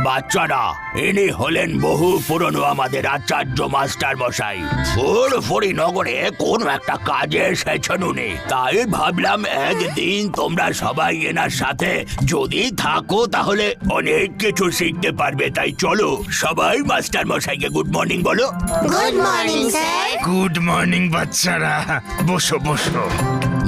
বাচ্চারা, ইনি হলেন বহু পুরনো আমাদের আচার্য মাস্টার মশাই। ফুরফুরি নগরে কোন একটা কাজে এসেছেন উনি, তাই ভাবলাম একদিন তোমরা সবাই এনার সাথে যদি থাকো তাহলে অনেক কিছু শিখতে পারবে। তাই চলো সবাই মাস্টার মশাইকে গুড মর্নিং বলো। Good morning sir. Good morning বাচ্চারা, বসো বসো।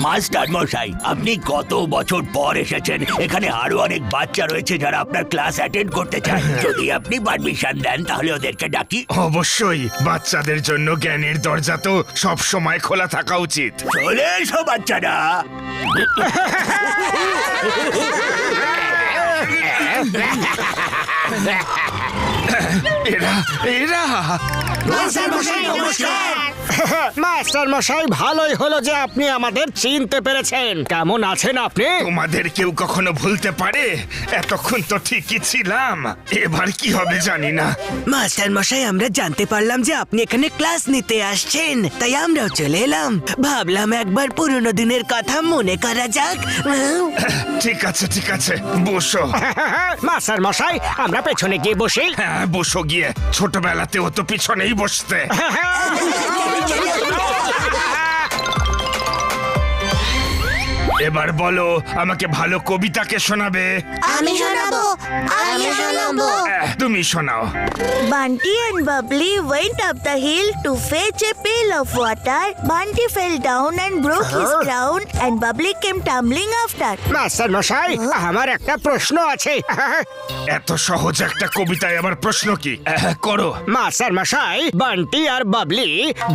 মাস্টার মশাই, আপনি কত বছর পর এসেছেন। এখানে আরো অনেক বাচ্চা রয়েছে যারা আপনার ক্লাস অ্যাটেন্ড করতে চায়। যদি আপনি পারমিশন দেন তাহলে ওদেরকে ডাকি। অবশ্যই, বাচ্চাদের জন্য জ্ঞানের দরজা তো সব সময় খোলা থাকা উচিত। চলে এসো বাচ্চারা। এরা এরা মাস্টার মশাই, ভালোই হলো যে আপনি আমাদের চিনতে পেরেছেন। কেমন আছেন আপনি? তোমাদের কেউ কখনো ভুলতে পারে? এতক্ষণ তো ঠিকই ছিলাম, এবার কি হবে জানি না। মাস্টার মশাই, আমরা জানতে পারলাম যে আপনি এখানে ক্লাস নিতে আসছেন, তাই আমরাও চলে এলাম। ভাবলাম একবার পুরনো দিনের কথা মনে করা যাক। ঠিক আছে ঠিক আছে, বসো। মাস্টার মশাই, আমরা পেছনে গিয়ে বসি। হ্যাঁ বসো গিয়ে, ছোটবেলাতেও তো পিছনেই বসতে। এবার বলো, আমাকে ভালো কবিতাকে শোনাবে। আমি শোনাবো। তুমি শোনাও। Bunty and Bubbly went up the hill to fetch a pail of water. Bunty fell down and broke his crown, and Bubbly came tumbling after. Master মশাই, আমার একটা প্রশ্ন আছে। এত সহজ একটা কবিতায় আবার প্রশ্ন কি? করো। মাস্টার মশাই, বান্টি আর বাবলি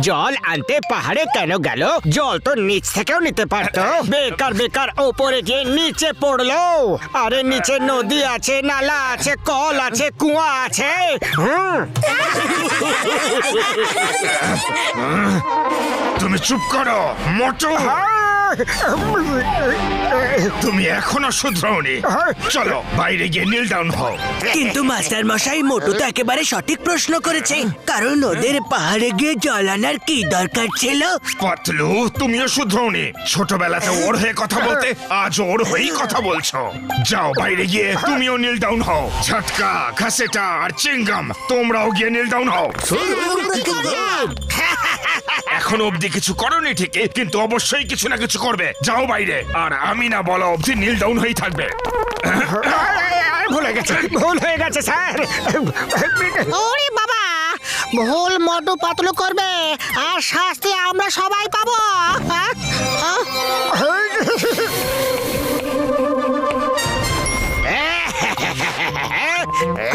জল আনতে পাহাড়ে কেন গেল? জল তো নিচ থেকেও নিতে পারতো। বেকার বেকার ওপরে গিয়ে নিচে পড়লো। আরে নিচে নদী আছে, নালা আছে, কল আছে, কুয়া আছে। তুমি চুপ করো মোটু। তুমি এখনো শুধরাওনি। চলো বাইরে গিয়ে নীল ডাউন হও। কিন্তু মাস্টার মশাই, মোটু তো একেবারে সঠিক প্রশ্ন করেছে, কারণ ওদের পাহাড়ে গিয়ে জল আনার কি দরকার ছিল? পাতলু, তুমিও শুধরাওনি। ছোটবেলাতে ওর হয়ে কথা বলতে, আজ ওর হয়েই কথা বলছো। যাও বাইরে গিয়ে তুমিও নীল ডাউন হও। ঝটকা, ঘাসেটা আর চিংগাম, তোমরাও গিয়ে নীল ডাউন হও। এখন অবধি কিছু করনি ঠিকই, কিন্তু অবশ্যই কিছু না কিছু করবে। যাও বাইরে, আর আমি না বলা অবধি নীল ডাউন হয়েই থাকবে। ভুল হয়ে গেছে স্যার। ওরে বাবা, ভুল মোটু পাতলু করবে আর শাস্তি আমরা সবাই পাবো।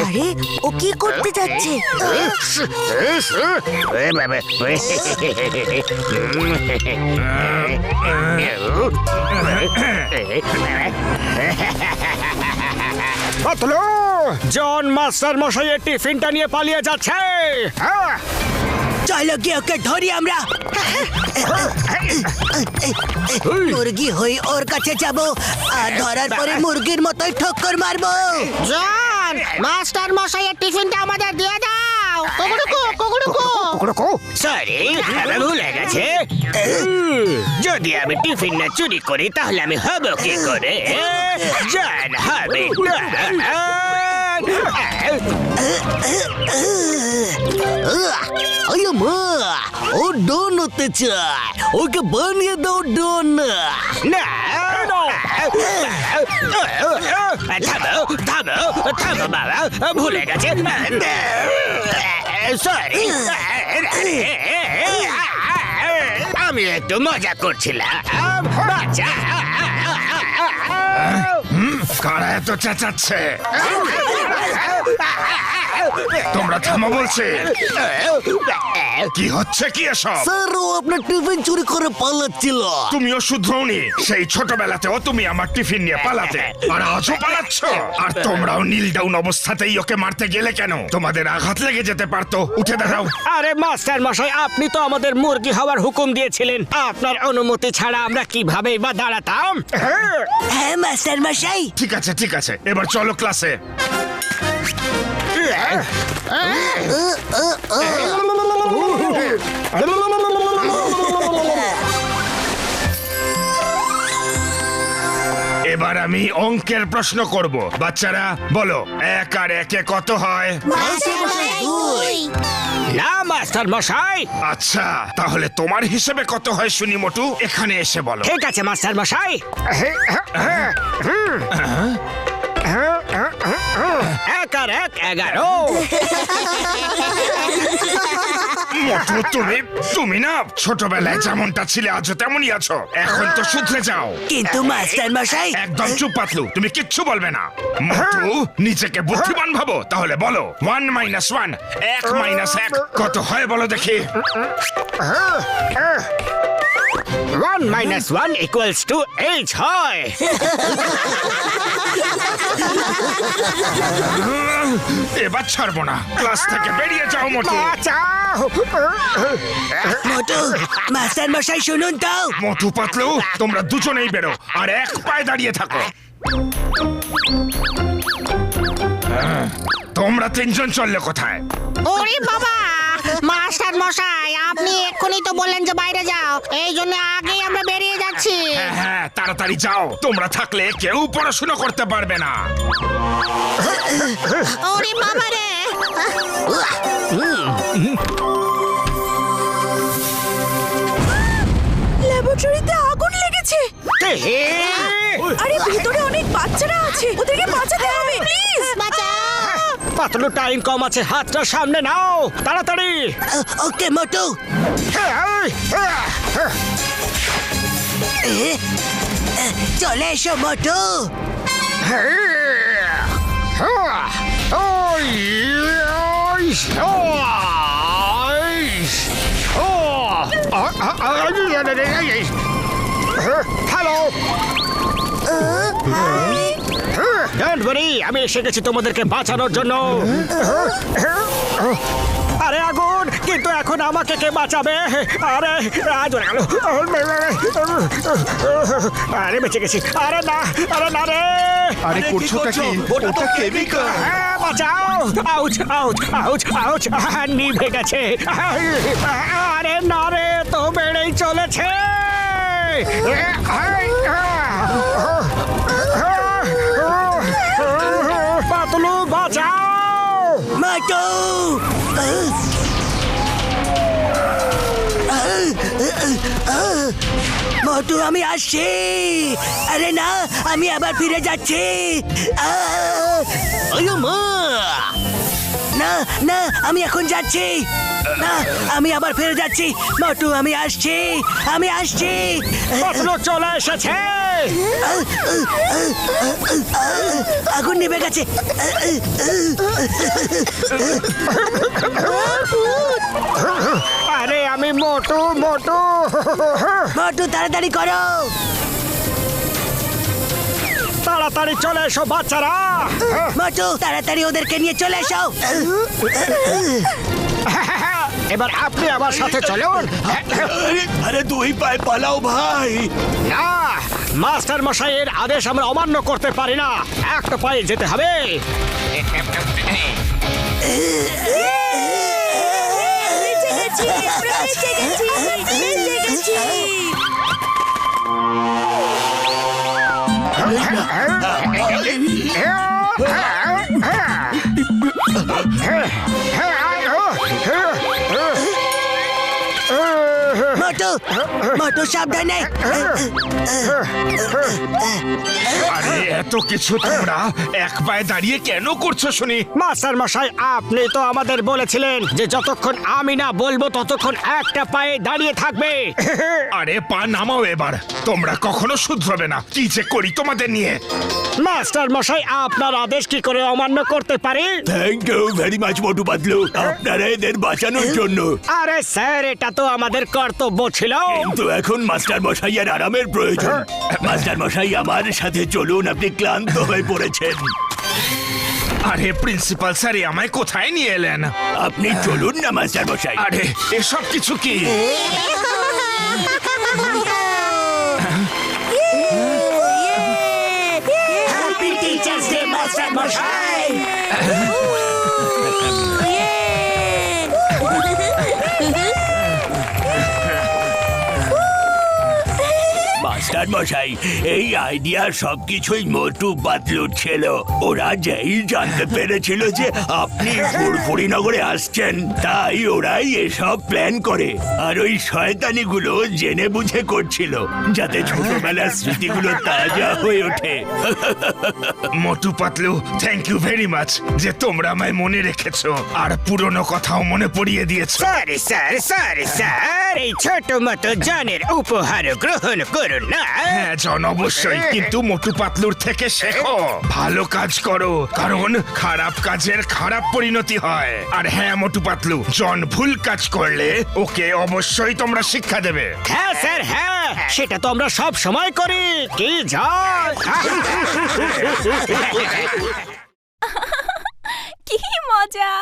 আরে, ও কি করতে যাচ্ছে? পাতলু, জন মাস্টার মশাইয়ের টিফিনটা নিয়ে পালিয়ে যাচ্ছে। চলো গিয়ে ওকে ধরি আমরা। মুরগি হই ওর কাছে যাব, আর ধরার পরে মুরগির মতোই ঠক্কর মারবো। জন, মাস্টার মশাইয়ের টিফিনটা আমাদের দিয়ে দাও। কুকুরুকু কুকুরুকু। সরি, আমার ভুল হয়ে গেছে। যদি আমি টিফিন না চুরি করি তাহলে আমি হব কি করে? জান হবে ও ডন হতে চায়, ওকে বানিয়ে দাও ডন। না, থামো বাবা, ভুলে গেছে। সরি, আমি একটু মজা করছিলাম। বাচ্চা, কারা এত চেঁচাচ্ছে? তোমরা থামো বলছি। কি হচ্ছে কি এসব? স্যার, ও আপনার টিফিন চুরি করে পালাচ্ছিল। তুমিও শুধরাওনি। সেই ছোটবেলাতেও তুমি আমার টিফিন নিয়ে পালাতে, আর আজও পালাচ্ছ। আর তোমরাও নীল ডাউন অবস্থাতেই ওকে মারতে গেলে কেন? তোমাদের আঘাত লেগে যেতে পারতো। উঠে দাঁড়াও। আরে মাস্টার মশাই, আপনি তো আমাদের মুরগি হওয়ার হুকুম দিয়েছিলেন। আপনার অনুমতি ছাড়া আমরা কিভাবে বা দাঁড়াতাম? হ্যাঁ মাস্টার মশাই। ঠিক আছে ঠিক আছে, এবার চলো ক্লাসে। এবার আমি অঙ্কের প্রশ্ন করব। বাচ্চারা বলো, 1 আর 1 কত হয়? না মাস্টার মশাই। আচ্ছা, তাহলে তোমার হিসেবে কত হয় শুনি মোটু? এখানে এসে বলো। ঠিক আছে মাস্টার মশাই। 1 আর 1 11। মোটু, তুমি না ছোটবেলায় যেমনটা ছিলে আজও তেমনই আছো। এখন তো শুধরে যাও। কিন্তু মাস্টার মশাই, একদম চুপ পাতলু, তুমি কিচ্ছু বলবে না। মোটু, নিজেকে বুদ্ধিমান ভাবো। তাহলে বলো 1 - 1, 1 - 1 কত হয় বলো দেখি। 1 - 1 = H হয়। এবার ছাড়বো না। ক্লাস থেকে বেরিয়ে যাও মোটু। বাঁচাও। মোটু, মাস্টার মশাই শুনুন তো। মোটু পাতলু, তোমরা দুজনেই বেরো আর এক পায়ে দাঁড়িয়ে থাকো। তোমরা 3 জন চললে কোথায়? ওরে বাবা, মাস্টার মশাই আপনি এক্ষুনি তো বললেন যে বাইরে যাও, এই জন্য আগেই আমরা বেরিয়ে যাচ্ছি। হ্যাঁ, তাড়াতাড়ি যাও। তোমরা থাকলে কেউ পড়াশোনা করতে পারবে না। ওরে বাবা রে। ল্যাবরেটরিতে আগুন লেগেছে। আরে ভিতরে অনেক বাচ্চারা আছে, ওদেরকে বাঁচাতে হবে প্লিজ। বাঁচাও। পাতলু, টাইম কম আছে, হাতটা সামনে নাও তাড়াতাড়ি। ওকে মোটু। চলে এসো মোটু। হ্যালো, ডোন্ট ওয়ারি, আমি এসে গেছি তোমাদেরকে বাঁচানোর জন্য। আরে আগুন, কিন্তু এখন আমাকে কে বাঁচাবে? আরে আরে বেঁচে গেছি। আরে না রে। আরে করছোটা কি? ওটা কেমিক্যাল। হ্যাঁ, বাঁচাও। Ouch ouch ouch ouch. নিভে গেছে। আরে না রে, তো বেড়েই চলেছে। পাতলু, বাঁচাও। মোটু, মোটু আমি আসছি। আরে না, আমি আবার ফিরে যাচ্ছি। না না, আমি এখন যাচ্ছি না, আমি আবার ফিরে যাচ্ছি। মোটু আমি আসছি। পাতলু চলে এসেছে। আগুন নিভে গেছে। আরে আমি মোটু। মোটু তাড়াতাড়ি করো। তাড়াতাড়ি চলে এসো বাচ্চারা। মোটু তাড়াতাড়ি ওদেরকে নিয়ে চলে এসো। এবার আপনি আমার সাথে চলুন। আরে 2 পায়ে পালাও ভাই। না, মাস্টার মশাইয়ের আদেশ আমরা অমান্য করতে পারি না। একটা পায়ে যেতে হবে। মোটু, মোটু সাবধানে। আরে এত কিছু তোমরা এক পায়ে দাঁড়িয়ে কেন করছো শুনি? মাস্টার মশাই, আপনি তো আমাদের বলেছিলেন যে যতক্ষণ আমি না বলবো ততক্ষণ একটা পায়ে দাঁড়িয়ে থাকবে। আরে পা নামাও এবার। তোমরা কখনো শুধরবে না। কি যে করি তোমাদের নিয়ে। মাস্টার মশাই, আপনার আদেশ কি করে অমান্য করতে পারি? Thank you very much Motu Patlu, আপনারা এদের বাঁচানোর জন্য। আরে স্যার, এটা তো আমাদের কর্তব্য ছিল। কিন্তু এখন মাস্টার মশাইয়ের আরামের প্রয়োজন। মাস্টার মশাই, আমার সাথে চলুন, আপনি ক্লান্ত হয়ে পড়েছেন। আরে প্রিন্সিপাল স্যার আমায় কোথায় নিয়ে এলেন? আপনি চলুন না মাস্টার মশাই। আরে এসব কিছু কি? হ্যাপি টিচার্স ডে মাস্টার মশাই। মাস্টার মশাই, এই আইডিয়া সবকিছুই মোটু পাতলুর ছিল। ওরা যেই জানতে পেরেছিল যে আপনি ফুরফুরি নগরে আসছেন, তাই ওরাই এসব প্ল্যান করে। আর ওই শয়তানিগুলো জেনে বুঝে করছিল, যাতে ছোটবেলার স্মৃতিগুলো তাজা হয়ে ওঠে। Motu Patlu, thank you very much যে তোমরা আমায় মনে রেখেছো আর পুরনো কথাও মনে পড়িয়ে দিয়েছো। সরি স্যার, সরি স্যার, এই ছোট মতো জনের উপহার গ্রহণ করুন না। হ্যাঁ জন, অবশ্যই, কিন্তু মোটু পাতলুর থেকে শেখো, ভালো কাজ করো, কারণ খারাপ কাজের খারাপ পরিণতি হয়। আর হ্যাঁ মোটু পাতলু, জন ভুল কাজ করলে ওকে অবশ্যই তোমরা শিক্ষা দেবে। হ্যাঁ স্যার, হ্যাঁ, সেটা তো আমরা সব সময় করি। কি জল! কি মজা!